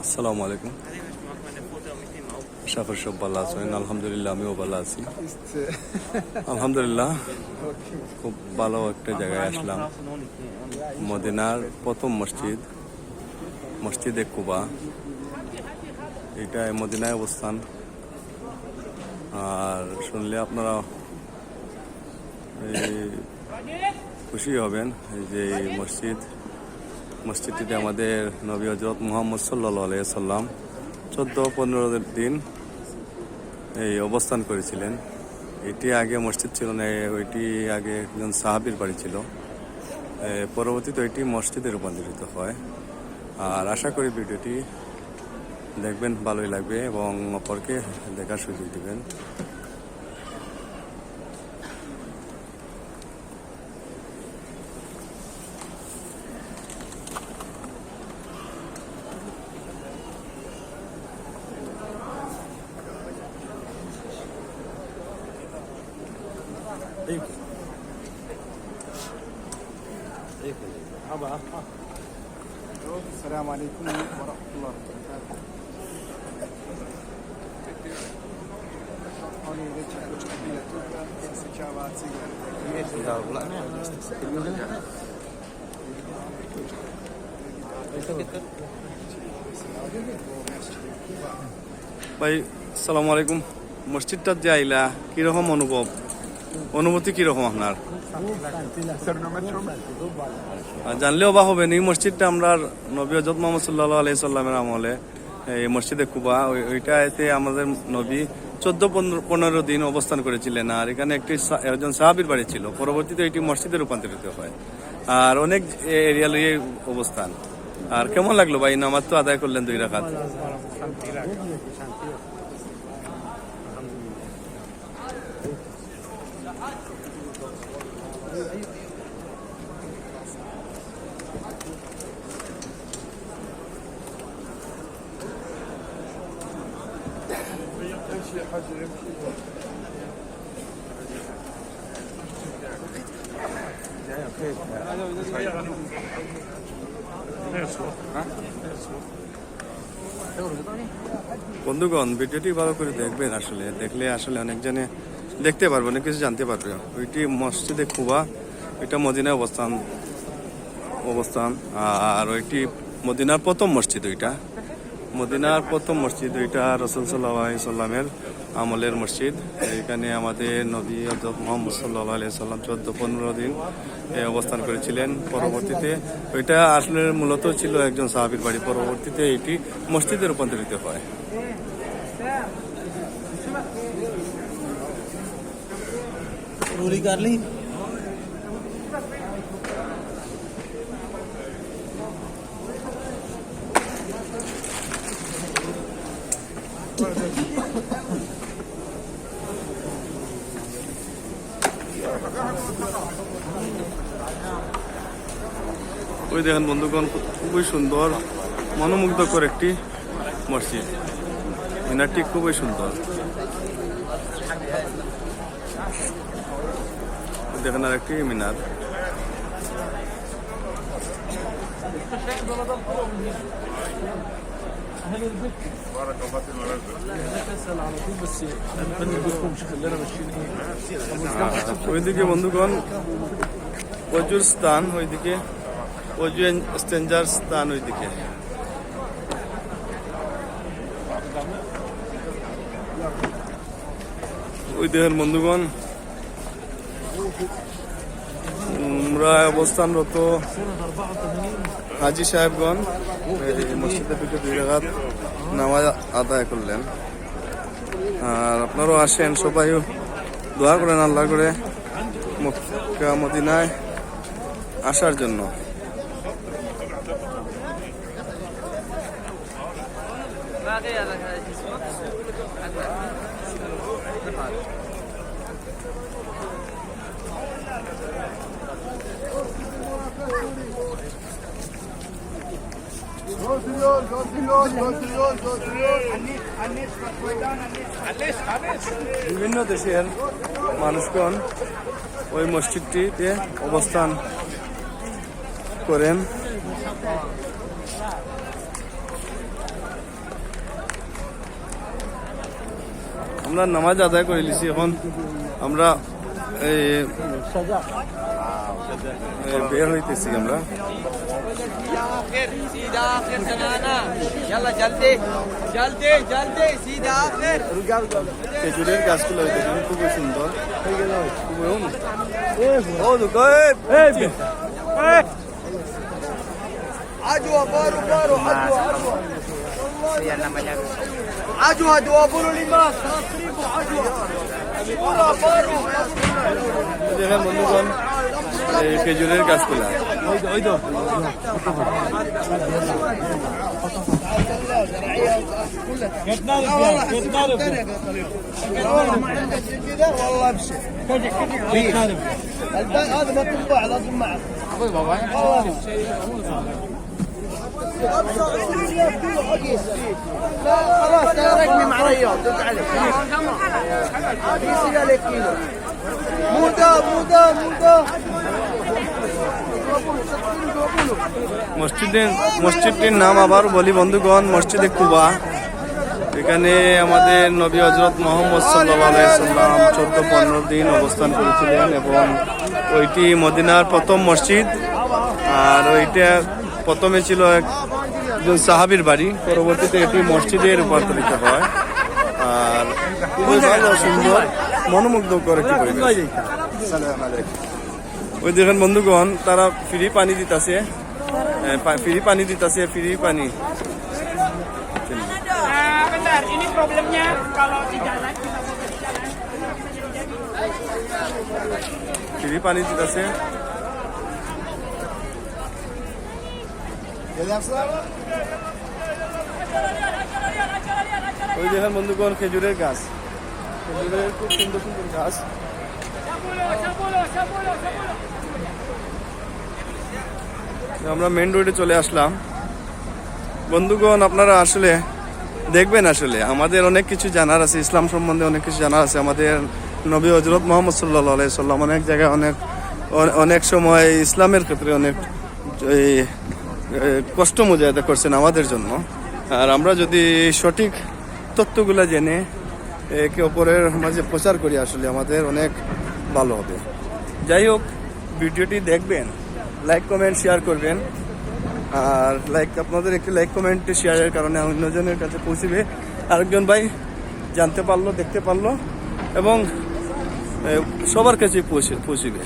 আসসালামু আলাইকুম। আশা করি সব ভালো আছেন। আলহামদুলিল্লাহ, আমিও ভালো আছি। আলহামদুলিল্লাহ, খুব ভালো একটা জায়গায় আসলাম। মদিনার প্রথম মসজিদ, মসজিদে কুবা। এটা মদিনায় অবস্থান। আর শুনলে আপনারা খুশি হবেন যে এই মসজিদটিতে আমাদের নবী হযরত মুহাম্মদ সাল্লাল্লাহু আলাইহি সাল্লাম 14-15 দিন এই অবস্থান করেছিলেন। এটি আগে মসজিদ ছিল না, ওইটি আগে একজন সাহাবীর বাড়ি ছিল। পরবর্তীতে এটি মসজিদে রূপান্তরিত হয়। আর আশা করি ভিডিওটি দেখবেন, ভালোই লাগবে এবং অপরকে দেখার সুযোগ দেবেন। السلام عليكم ورحمة الله وبركاته. ভাই আসসালামু আলাইকুম। মসজিদটা যে আইলা, কিরকম অনুভূতি কিরকম আপনার? জানলেও বা হবেন, এই মসজিদটা আমরা নবী হযরত মুহাম্মদ সাল্লাল্লাহু আলাইহি সাল্লামের আমলে এই মসজিদে কুবা, ওইটাতে আমাদের নবী 14-15 দিন অবস্থান করেছিলেন। আর এখানে একজন সাহাবীর বাড়ি ছিল। পরবর্তীতে এটি মসজিদে রূপান্তরিত হয়। আর অনেক এরিয়া লইয়ে অবস্থান। আর কেমন লাগলো ভাই? নামাজ তো আদায় করলেন 2 রাকাত। বন্ধুগণ, ভিডিওটি ভালো করে দেখবেন। দেখলে অনেক জনে দেখতে পারবে, অনেক কিছু জানতে পারবে। ওইটি মসজিদে কুবা, এটা মদিনায় অবস্থান। আর ওইটি মদিনার প্রথম মসজিদ। ওইটা রাসূল সাল্লাল্লাহু আলাইহি সাল্লামের আমলের মসজিদ। এখানে আমাদের নবী হযরত মুহাম্মদ সাল্লাল্লাহু আলাইহি সাল্লাম 14-15 দিন অবস্থান করেছিলেন। পরবর্তীতে ওইটা আসলে মূলত ছিল একজন সাহাবীর বাড়ি। পরবর্তীতে এটি মসজিদে রূপান্তরিত হয়। ওই দেখেন বন্ধুগণ, খুবই সুন্দর, মনোমুগ্ধকর একটি মসজিদ। মিনারটি খুবই সুন্দর। দেখেন আর একটি মিনার। ওইদিকে বন্ধুগণ অজুর স্থান, ওইদিকে অজু স্টেঞ্জার স্থান। ওইদিকে ওই দেখেন বন্ধুগণ, আমরা অবস্থানরত হাজী সাহেবগণ মসজিদে ঢুকে 2 রাকাত নামাজ আদায় করলেন। আর আপনারাও আসেন, সবাই দোয়া করেন আল্লাহ করে মক্কা মদিনায় আসার জন্য। বিভিন্ন দেশের মানুষগণ ওই মসজিদটিতে অবস্থান করেন। আমরা নামাজ আদায় করে নিছি, এখন আমরা বের হইতেছি আমরা। सीधा आखिर चलाना यल्ला जल्दी जल्दी जल्दी सीधा आखिर খেজুরের গাছগুলো দেখুন খুবই সুন্দর। عجوة بارو بارو عجوة دوا بولو لماس تقريبا عجوة بورا بارو দেখেন বন্ধুগণ এই খেজুরের গাছগুলা। والله بشيء هذا ما تنباع لازم معك لا خلاص انا رقمي مع رياض دق عليك يصير عليك كيلو مو ده মসজিদটির নাম আবার বলি বন্ধুগণ, মসজিদে কুবা। এখানে আমাদের নবী হযরত মুহাম্মদ সাল্লাল্লাহু আলাইহি সাল্লাম 14-15 দিন অবস্থান করেছিলেন এবং ওইটি মদিনার প্রথম মসজিদ। আর ওইটা প্রথমে ছিল একজন সাহাবীর বাড়ি, পরবর্তীতে এটি মসজিদে রূপান্তরিত হয়। আর খুবই ভালো, সুন্দর, মনোমুগ্ধকর একটি পরিবেশ। ওই দেখেন বন্ধুগণ, তারা ফ্রি পানি দিতেছে, ফ্রি পানি। Bentar, ini problemnya kalau di jalan kita mau di jalan. Free পানি দিতেছে। ওই দেখেন বন্ধুগণ খেজুরের গাছ, খেজুরের খুব সুন্দর সুন্দর গাছ। আমরা মেন রোডে চলে আসলাম বন্ধুগণ। আপনারা আসলে দেখবেন, আসলে আমাদের অনেক কিছু জানার আছে, ইসলাম সম্বন্ধে অনেক কিছু জানার আছে। আমাদের নবী হযরত মুহাম্মদ সাল্লাল্লাহু আলাইহি সাল্লাম অনেক জায়গায় অনেক সময় ইসলামের ক্ষেত্রে অনেক কষ্ট মুজাহিদা করছেন আমাদের জন্য। আর আমরা যদি সঠিক তথ্যগুলো জেনে একে অপরের মাঝে প্রচার করি, আসলে আমাদের অনেক ভালো হবে। যাই হোক, ভিডিওটি দেখবেন, লাইক কমেন্ট শেয়ার করবেন। আর আপনাদের একটি লাইক কমেন্ট শেয়ারের কারণে অন্যজনের কাছে পৌঁছবে, আরেকজন ভাই জানতে পারলো, দেখতে পারলো এবং সবার কাছে পৌঁছবে।